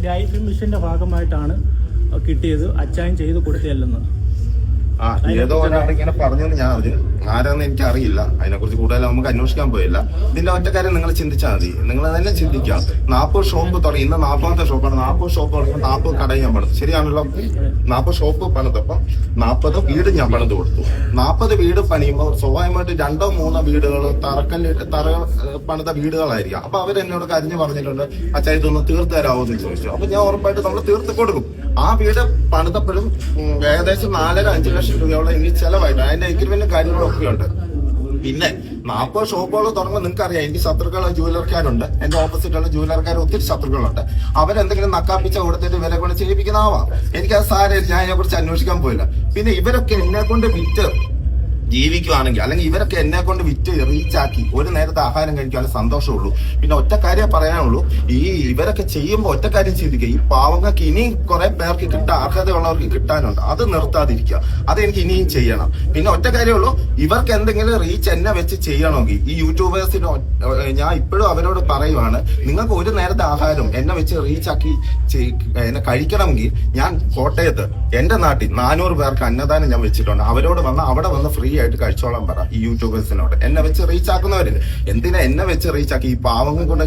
Life മിഷന്റെ ഭാഗമായിട്ടാണ് കിട്ടിയത്. അച്ചായൻ ചെയ്ത് കൊടുത്തല്ലെന്ന് ഏതോ ഒരാൾ ഇങ്ങനെ പറഞ്ഞെന്ന് ഞാൻ ആരാന്ന് എനിക്ക് അറിയില്ല. അതിനെക്കുറിച്ച് കൂടുതൽ നമുക്ക് അന്വേഷിക്കാൻ പോയില്ല. ഇതിന്റെ ഒറ്റ കാര്യം നിങ്ങൾ ചിന്തിച്ചാൽ മതി. നിങ്ങൾ തന്നെ ചിന്തിക്കാം. 40 ഷോപ്പ് തുടങ്ങി, ഇന്ന് 40ാമത്തെ ഷോപ്പാണ്. 40 ഷോപ്പ് തുടങ്ങി 40 കടയും ഞാൻ പണിതു. ശരിയാണല്ലോ. 40 ഷോപ്പ് പണിതപ്പം 40 വീട് ഞാൻ പണിത് കൊടുത്തു. 40 വീട് പണിയുമ്പോൾ സ്വാഭാവികമായിട്ട് 2-3 വീടുകൾ തറ പണിത വീടുകളായിരിക്കാം. അപ്പൊ അവരെന്നോട് കരഞ്ഞു പറഞ്ഞിട്ടുണ്ട്, അച്ഛാ ഇതൊന്ന് തീർത്ത് തരാമോ എന്ന് ചോദിച്ചു. അപ്പൊ ഞാൻ ഉറപ്പായിട്ട് നമ്മൾ തീർത്ത് കൊടുക്കും. ആ വീട് പണിതപ്പോഴും ഏകദേശം 4-5 ലക്ഷം രൂപയോളം എനിക്ക് ചെലവായിട്ട് അതിന്റെ എഗ്രിമെന്റ് കാര്യങ്ങളൊക്കെ ഉണ്ട്. പിന്നെ 40 ഷോപ്പുകൾ തുടങ്ങുമ്പോൾ നിങ്ങൾക്ക് അറിയാം, എനിക്ക് ശത്രുക്കൾ ജൂവലർക്കാരുണ്ട്. എന്റെ ഓപ്പോസിറ്റുള്ള ജൂവലർക്കാർ ഒത്തിരി ശത്രുക്കളുണ്ട്. അവരെന്തെങ്കിലും നക്കാപ്പിച്ച കൊടുത്തിട്ട് വില കൊണ്ട് ചെയ്യിപ്പിക്കുന്നതാവാം. എനിക്കത് സാരമില്ല, ഞാൻ അതിനെ കുറിച്ച് അന്വേഷിക്കാൻ പോയില്ല. പിന്നെ ഇവരൊക്കെ എന്നെ കൊണ്ട് വിറ്റ് ജീവിക്കുവാണെങ്കിൽ, അല്ലെങ്കിൽ ഇവരൊക്കെ എന്നെ കൊണ്ട് വിറ്റ് റീച്ചാക്കി ഒരു നേരത്തെ ആഹാരം കഴിക്കാനും സന്തോഷമുള്ളൂ. പിന്നെ ഒറ്റ കാര്യം പറയാനുള്ളൂ, ഇവരൊക്കെ ചെയ്യുമ്പോൾ ഒറ്റ കാര്യം ചിന്തിക്കുക, ഈ പാവങ്ങൾക്ക് ഇനിയും കുറെ പേർക്ക് കിട്ടാൻ അർഹതയുള്ളവർക്ക് കിട്ടാനുണ്ട്. അത് നിർത്താതിരിക്കുക. അതെനിക്ക് ഇനിയും ചെയ്യണം. പിന്നെ ഒറ്റ കാര്യമുള്ളൂ, ഇവർക്ക് എന്തെങ്കിലും റീച്ച് എന്നെ വെച്ച് ചെയ്യണമെങ്കിൽ ഈ യൂട്യൂബേഴ്സിന് ഞാൻ ഇപ്പോഴും അവരോട് പറയുവാണ്, നിങ്ങൾക്ക് ഒരു നേരത്തെ ആഹാരം എന്നെ വെച്ച് റീച്ചാക്കി എന്നെ കഴിക്കണമെങ്കിൽ ഞാൻ കോട്ടയത്ത് എന്റെ നാട്ടിൽ 400 പേർക്ക് അന്നദാനം ഞാൻ വെച്ചിട്ടുണ്ട്. അവരോട് വന്ന് അവിടെ വന്ന് ഫ്രീ ആയിട്ട് കഴിച്ചോളാൻ പറ. ഈ യൂട്യൂബേഴ്സിനോട് എന്നെ വെച്ച് റീച്ച് ആക്കുന്നവരില്ല. എന്തിനാ എന്നെ വെച്ച് റീച്ച് ആക്കി? ഈ പാവങ്ങൾ കൊണ്ട്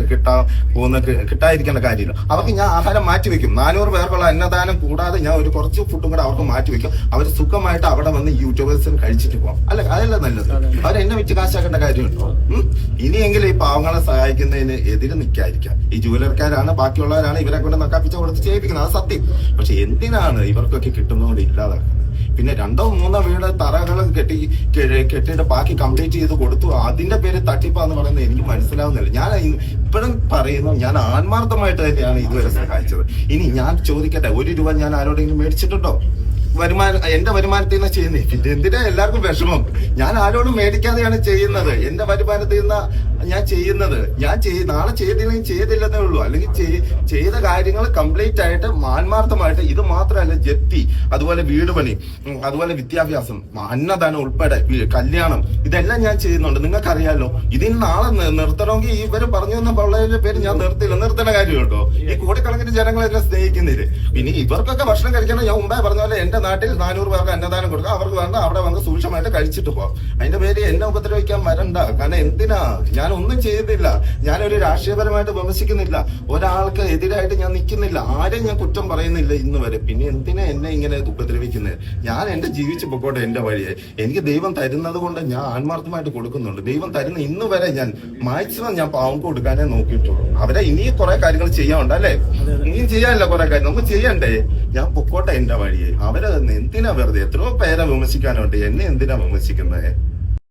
കിട്ടാതിരിക്കേണ്ട കാര്യമില്ല. അവർക്ക് ഞാൻ ആഹാരം മാറ്റിവെക്കും. 400 പേർക്കുള്ള അന്നദാനം കൂടാതെ ഞാൻ ഒരു കുറച്ച് ഫുഡും കൂടെ അവർക്ക് മാറ്റിവെക്കും. അവർ സുഖമായിട്ട് അവിടെ വന്ന് യൂട്യൂബേഴ്സിന് കഴിച്ചിട്ട് പോകാം. അതല്ല നല്ലത്. അവരെന്നെ വെച്ച് കാശാക്കേണ്ട കാര്യമുണ്ടോ? ഇനിയെങ്കിലും ഈ പാവങ്ങളെ സഹായിക്കുന്നതിന് എതിര് നിൽക്കാതിരിക്കാം. ഈ ജൂവലർക്കാരാണ്, ബാക്കിയുള്ളവരാണ് ഇവരെ കൊണ്ട് നക്കാപ്പിച്ച കൊടുത്ത് ചെയ്യിപ്പിക്കുന്നത്. അത് സത്യം. പക്ഷെ എന്തിനാണ് ഇവർക്കൊക്കെ കിട്ടുന്നതുകൊണ്ട് ഇല്ലാതാക്കുന്നത്? പിന്നെ 2-3 വീട് തറകൾ കെട്ടിയിട്ട് ബാക്കി കംപ്ലീറ്റ് ചെയ്ത് കൊടുത്തു. അതിന്റെ പേര് തട്ടിപ്പാന്ന് പറയുന്നത് എനിക്ക് മനസ്സിലാവുന്നില്ല. ഞാൻ ഇപ്പോഴും പറയുന്നു, ഞാൻ ആത്മാർത്ഥമായിട്ട് തന്നെയാണ് ഇതുവരെ സഹായിച്ചത്. ഇനി ഞാൻ ചോദിക്കട്ടെ, 1 രൂപ ഞാൻ ആരോടെങ്കിലും മേടിച്ചിട്ടുണ്ടോ? എന്റെ വരുമാനത്തിൽ നിന്ന് ചെയ്യുന്നേ. പിന്നെ എന്തിനാ എല്ലാവർക്കും വിഷമം? ഞാൻ ആരോടും മേടിക്കാതെയാണ് ചെയ്യുന്നത്. എന്റെ വരുമാനത്തിൽ നിന്ന് ഞാൻ ചെയ്യുന്നത്. നാളെ ചെയ്തില്ലെങ്കിൽ ചെയ്തില്ലെന്നേ ഉള്ളൂ. അല്ലെങ്കിൽ ചെയ്ത കാര്യങ്ങൾ കംപ്ലീറ്റ് ആയിട്ട് ആത്മാർത്ഥമായിട്ട്. ഇത് മാത്രമല്ല, ജപ്തി, അതുപോലെ വീട് പണി, അതുപോലെ വിദ്യാഭ്യാസം, അന്നദാനം ഉൾപ്പെടെ കല്യാണം, ഇതെല്ലാം ഞാൻ ചെയ്യുന്നുണ്ട്. നിങ്ങൾക്കറിയാലോ. ഇതിന് നാളെ നിർത്തണമെങ്കിൽ ഇവര് പറഞ്ഞു തന്ന പിള്ളേരുടെ പേര് ഞാൻ നിർത്തേണ്ട കാര്യം കേട്ടോ. ഈ കോടിക്കണക്കിന് ജനങ്ങളെല്ലാം സ്നേഹിക്കുന്നില്ല. പിന്നെ ഇവർക്കൊക്കെ ഭക്ഷണം കഴിക്കണം. ഞാൻ മുമ്പേ പറഞ്ഞ പോലെ എന്റെ നാട്ടിൽ 400 പേർക്ക് അന്നദാനം കൊടുക്കുക. അവർക്ക് വന്ന് അവിടെ വന്ന് സൂക്ഷ്മമായിട്ട് കഴിച്ചിട്ട് പോകാം. അതിന്റെ പേര് എന്നെ ഉപദ്രവിക്കാൻ വരണ്ട. കാരണം എന്തിനാ? ഞാൻ ഒന്നും ചെയ്തില്ല. ഞാനൊരു രാഷ്ട്രീയപരമായിട്ട് വിമർശിക്കുന്നില്ല. ഒരാൾക്ക് എതിരായിട്ട് ഞാൻ നിൽക്കുന്നില്ല. ആരെയും ഞാൻ കുറ്റം പറയുന്നില്ല ഇന്ന് വരെ. പിന്നെ എന്തിനാ എന്നെ ഇങ്ങനെ ഉപദ്രവിക്കുന്നത്? ഞാൻ എന്റെ ജീവിച്ചു പൊക്കോട്ടെ എന്റെ വഴിയെ. എനിക്ക് ദൈവം തരുന്നത് കൊണ്ട് ഞാൻ ആത്മാർത്ഥമായിട്ട് കൊടുക്കുന്നുണ്ട്. ദൈവം തരുന്ന ഇന്ന് വരെ ഞാൻ മാക്സിമം ഞാൻ പാവം കൊടുക്കാനേ നോക്കിയിട്ടുള്ളൂ. അവരെ ഇനിയും കുറെ കാര്യങ്ങൾ ചെയ്യാനുണ്ട് അല്ലേ? ഇനിയും ചെയ്യാനല്ല കുറെ കാര്യം നമുക്ക് ചെയ്യണ്ടേ? ഞാൻ പൊക്കോട്ടെ എന്റെ വഴിയെ. അവരെ എന്തിനാ വെറുതെ? എത്രയോ പേരെ വിമർശിക്കാനുണ്ട്. എന്നെ എന്തിനാ വിമർശിക്കുന്നത്?